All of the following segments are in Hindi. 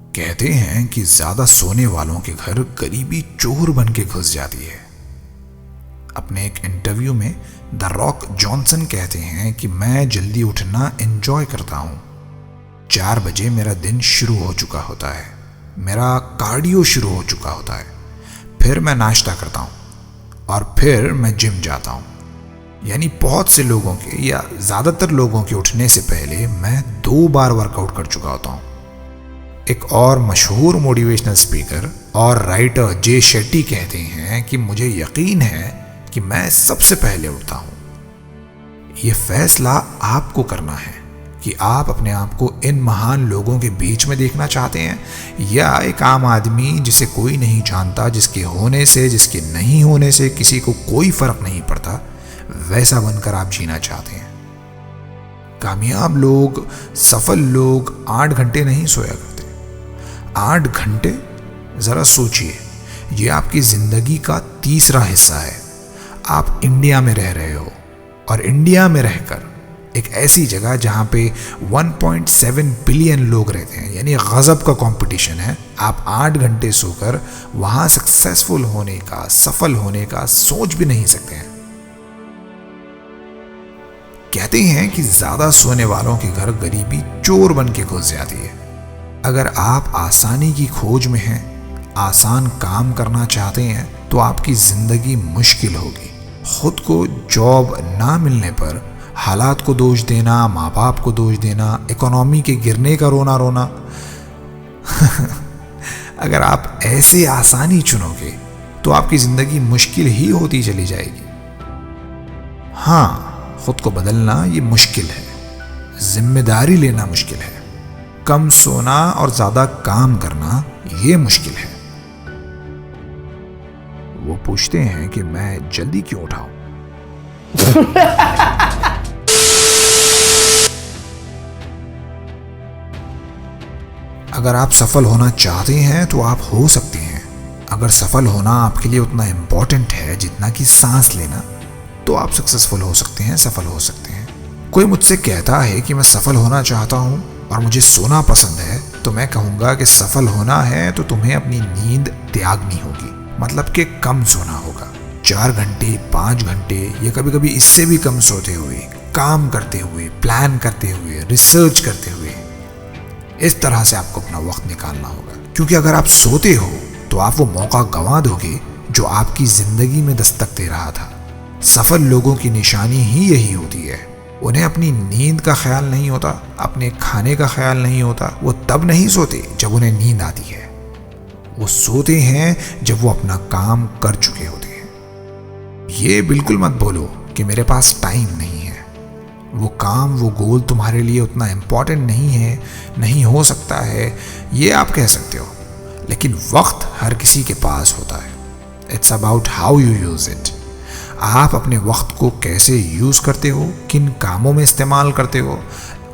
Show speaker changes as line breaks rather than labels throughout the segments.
कहते हैं कि ज्यादा सोने वालों के घर गरीबी चोर बन के घुस जाती है। अपने एक इंटरव्यू में द रॉक जॉनसन कहते हैं कि मैं जल्दी उठना एंजॉय करता हूं। 4 बजे मेरा दिन शुरू हो चुका होता है, मेरा कार्डियो शुरू हो चुका होता है, फिर मैं नाश्ता करता हूं और फिर मैं जिम जाता हूं। यानी बहुत से लोगों के या ज्यादातर लोगों के उठने से पहले मैं 2 बार वर्कआउट कर चुका होता हूं। एक और मशहूर मोटिवेशनल स्पीकर और राइटर जे शेट्टी कहते हैं कि मुझे यकीन है कि मैं सबसे पहले उठता हूं। यह फैसला आपको करना है कि आप अपने आप को इन महान लोगों के बीच में देखना चाहते हैं या एक आम आदमी जिसे कोई नहीं जानता, जिसके होने से जिसके नहीं होने से किसी को कोई फर्क नहीं पड़ता, वैसा बनकर आप जीना चाहते हैं। कामयाब लोग, सफल लोग 8 घंटे नहीं सोया करते। 8 घंटे, जरा सोचिए, ये आपकी जिंदगी का तीसरा हिस्सा है। आप इंडिया में रह रहे हो और इंडिया में रहकर एक ऐसी जगह जहां पे 1.7 बिलियन लोग रहते हैं, यानी गजब का कंपटीशन है। आप 8 घंटे सोकर वहां सक्सेसफुल होने का, सफल होने का सोच भी नहीं सकते हैं। कहते हैं कि ज्यादा सोने वालों के घर गरीबी चोर बन के घुस जाती है। अगर आप आसानी की खोज में हैं, आसान काम करना चाहते हैं, तो आपकी जिंदगी मुश्किल होगी। खुद को जॉब ना मिलने पर हालात को दोष देना, माँ बाप को दोष देना, इकोनॉमी के गिरने का रोना रोना अगर आप ऐसे आसानी चुनोगे तो आपकी जिंदगी मुश्किल ही होती चली जाएगी। हाँ, खुद को बदलना ये मुश्किल है, जिम्मेदारी लेना मुश्किल है, कम सोना और ज्यादा काम करना ये मुश्किल है। वो पूछते हैं कि मैं जल्दी क्यों उठाऊं? अगर आप सफल होना चाहते हैं तो आप हो सकते हैं। अगर सफल होना आपके लिए उतना इंपॉर्टेंट है जितना कि सांस लेना, तो आप सक्सेसफुल हो सकते हैं, सफल हो सकते हैं। कोई मुझसे कहता है कि मैं सफल होना चाहता हूं और मुझे सोना पसंद है, तो मैं कहूंगा कि सफल होना है तो तुम्हें अपनी नींद त्यागनी होगी, मतलब कि कम सोना होगा। 4 घंटे, 5 घंटे या कभी कभी इससे भी कम सोते हुए, काम करते हुए, प्लान करते हुए, रिसर्च करते हुए, इस तरह से आपको अपना वक्त निकालना होगा। क्योंकि अगर आप सोते हो तो आप वो मौका गंवा दोगे जो आपकी जिंदगी में दस्तक दे रहा था। सफल लोगों की निशानी ही यही होती है। उन्हें अपनी नींद का ख्याल नहीं होता, अपने खाने का ख्याल नहीं होता। वो तब नहीं सोते जब उन्हें नींद आती है, वो सोते हैं जब वो अपना काम कर चुके होते हैं। ये बिल्कुल मत बोलो कि मेरे पास टाइम नहीं है। वो काम, वो गोल तुम्हारे लिए उतना इम्पोर्टेंट नहीं है, नहीं हो सकता है, ये आप कह सकते हो। लेकिन वक्त हर किसी के पास होता है। It's about how you use it. आप अपने वक्त को कैसे यूज करते हो, किन कामों में इस्तेमाल करते हो,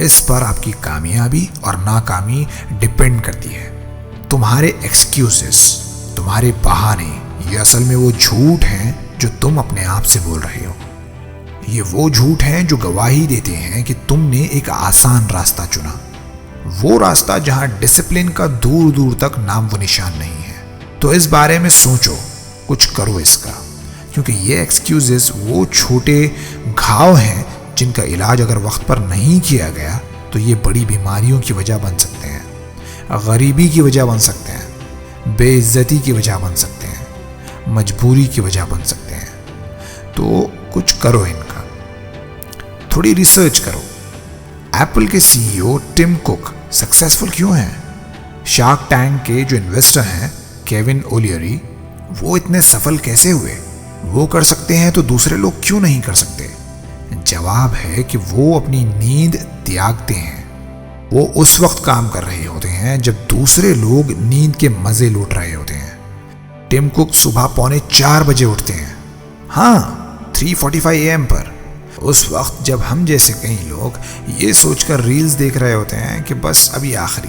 इस पर आपकी कामयाबी और नाकामी डिपेंड करती है। तुम्हारे एक्सक्यूजेस, तुम्हारे बहाने, ये असल में वो झूठ हैं जो तुम अपने आप से बोल रहे हो। ये वो झूठ हैं जो गवाही देते हैं कि तुमने एक आसान रास्ता चुना, वो रास्ता जहां डिसिप्लिन का दूर दूर तक नाम व निशान नहीं है। तो इस बारे में सोचो, कुछ करो इसका, क्योंकि ये एक्सक्यूजेस वो छोटे घाव हैं जिनका इलाज अगर वक्त पर नहीं किया गया तो ये बड़ी बीमारियों की वजह बन सकते हैं, गरीबी की वजह बन सकते हैं, बेइज्जती की वजह बन सकते हैं, मजबूरी की वजह बन सकते हैं। तो कुछ करो इनका, थोड़ी रिसर्च करो। एप्पल के सीईओ टिम कुक सक्सेसफुल क्यों हैं? शार्क टैंक के जो इन्वेस्टर हैं केविन ओलियरी, वो इतने सफल कैसे हुए? वो कर सकते हैं तो दूसरे लोग क्यों नहीं कर सकते? जवाब है कि वो अपनी नींद त्यागते हैं। वो उस वक्त काम कर रहे होते हैं जब दूसरे लोग नींद के मजे लूट रहे होते हैं। टिम कुक सुबह 3:45 बजे उठते हैं, हाँ 3:45 AM पर। उस वक्त जब हम जैसे कई लोग ये सोचकर रील्स देख रहे होते हैं कि बस अभी आखिरी,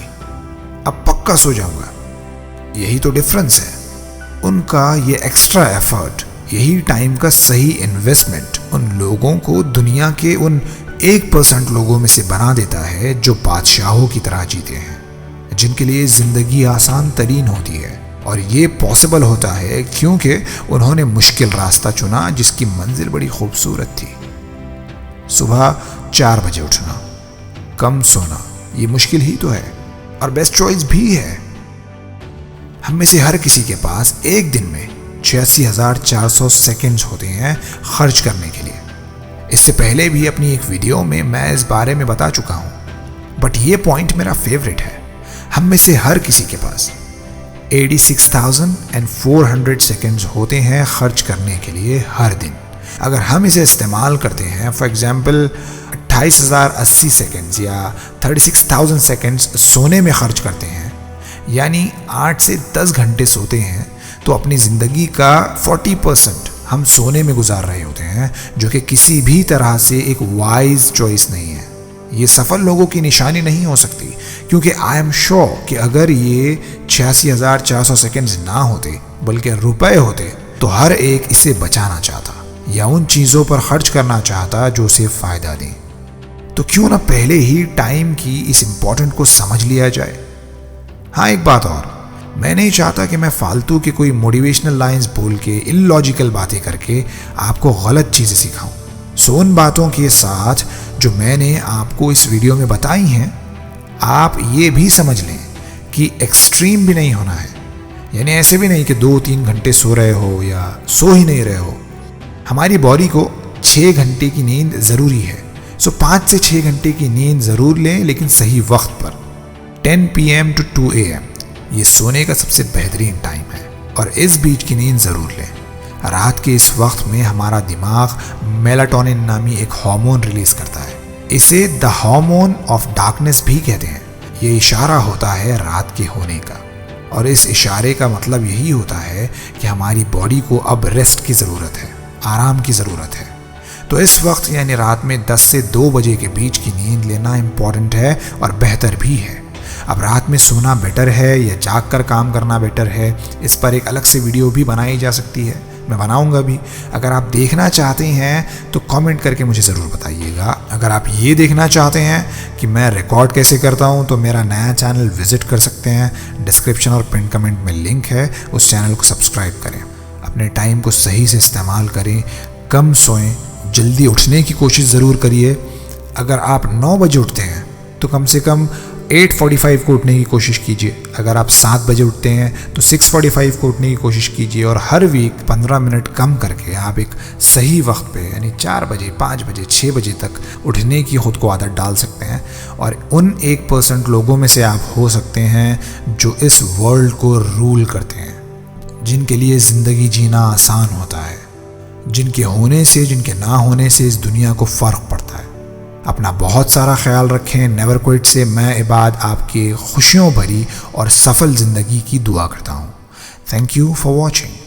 अब पक्का सो जाऊंगा। यही तो डिफरेंस है। उनका ये एक्स्ट्रा एफर्ट, यही टाइम का सही इन्वेस्टमेंट उन लोगों को दुनिया के उन 1% लोगों में से बना देता है जो बादशाहों की तरह जीते हैं, जिनके लिए ज़िंदगी आसान तरीन होती है, और ये पॉसिबल होता है क्योंकि उन्होंने मुश्किल रास्ता चुना जिसकी मंजिल बड़ी खूबसूरत थी। सुबह 4 बजे उठना, कम सोना, ये मुश्किल ही तो है और बेस्ट चॉइस भी है। हम में से हर किसी के पास एक दिन में 86,400 सेकंड्स होते हैं खर्च करने के लिए। इससे पहले भी अपनी एक वीडियो में मैं इस बारे में बता चुका हूँ, बट ये पॉइंट मेरा फेवरेट है। हम में से हर किसी के पास 86,400 सेकंड्स होते हैं खर्च करने के लिए हर दिन। अगर हम इसे इस्तेमाल करते हैं, फॉर एग्जाम्पल 28,080 सेकंड्स या 36,000 सेकंड्स सोने में खर्च करते हैं, यानी 8 से 10 घंटे सोते हैं, तो अपनी ज़िंदगी का 40% हम सोने में गुजार रहे होते हैं, जो कि किसी भी तरह से एक वाइज चॉइस नहीं है। ये सफल लोगों की निशानी नहीं हो सकती, क्योंकि आई एम श्योर कि अगर ये 86,400 सेकंड्स ना होते बल्कि रुपए होते, तो हर एक इसे बचाना चाहता या उन चीज़ों पर खर्च करना चाहता जो उसे फ़ायदा दें। तो क्यों ना पहले ही टाइम की इस इम्पोर्टेंट को समझ लिया जाए। हाँ, एक बात और, मैं नहीं चाहता कि मैं फालतू के कोई मोटिवेशनल लाइंस बोल के इलॉजिकल बातें करके आपको गलत चीज़ें सिखाऊं। सो उन बातों के साथ जो मैंने आपको इस वीडियो में बताई हैं, आप ये भी समझ लें कि एक्सट्रीम भी नहीं होना है, यानी ऐसे भी नहीं कि 2-3 घंटे सो रहे हो या सो ही नहीं रहे हो। हमारी बॉडी को 6 घंटे की नींद ज़रूरी है, सो 5 से 6 घंटे की नींद ज़रूर लें, लेकिन सही वक्त पर। 10 PM to 2 AM ये सोने का सबसे बेहतरीन टाइम है, और इस बीच की नींद ज़रूर लें। रात के इस वक्त में हमारा दिमाग मेलाटोनिन नामी एक हार्मोन रिलीज करता है। इसे द हार्मोन ऑफ डार्कनेस भी कहते हैं। ये इशारा होता है रात के होने का, और इस इशारे का मतलब यही होता है कि हमारी बॉडी को अब रेस्ट की ज़रूरत है, आराम की ज़रूरत है। तो इस वक्त यानी रात में 10 से 2 बजे के बीच की नींद लेना इम्पॉर्टेंट है और बेहतर भी है। अब रात में सोना बेटर है या जाग कर काम करना बेटर है, इस पर एक अलग से वीडियो भी बनाई जा सकती है, मैं बनाऊंगा भी। अगर आप देखना चाहते हैं तो कमेंट करके मुझे ज़रूर बताइएगा। अगर आप ये देखना चाहते हैं कि मैं रिकॉर्ड कैसे करता हूँ, तो मेरा नया चैनल विज़िट कर सकते हैं। डिस्क्रिप्शन और पिन कमेंट में लिंक है, उस चैनल को सब्सक्राइब करें। अपने टाइम को सही से इस्तेमाल करें, कम सोएं, जल्दी उठने की कोशिश ज़रूर करिए। अगर आप 9 बजे उठते हैं तो कम से कम 8:45 को उठने की कोशिश कीजिए। अगर आप 7 बजे उठते हैं तो 6:45 को उठने की कोशिश कीजिए, और हर वीक 15 मिनट कम करके आप एक सही वक्त पे यानी 4 बजे, 5 बजे, 6 बजे तक उठने की खुद को आदत डाल सकते हैं। और उन 1% लोगों में से आप हो सकते हैं जो इस वर्ल्ड को रूल करते हैं, जिनके लिए ज़िंदगी जीना आसान होता है, जिनके होने से, जिनके ना होने से इस दुनिया को फ़र्क पड़ता है। अपना बहुत सारा ख्याल रखें। नेवर क्विट से मैं इबाद आपकी खुशियों भरी और सफल ज़िंदगी की दुआ करता हूँ। Thank you for watching.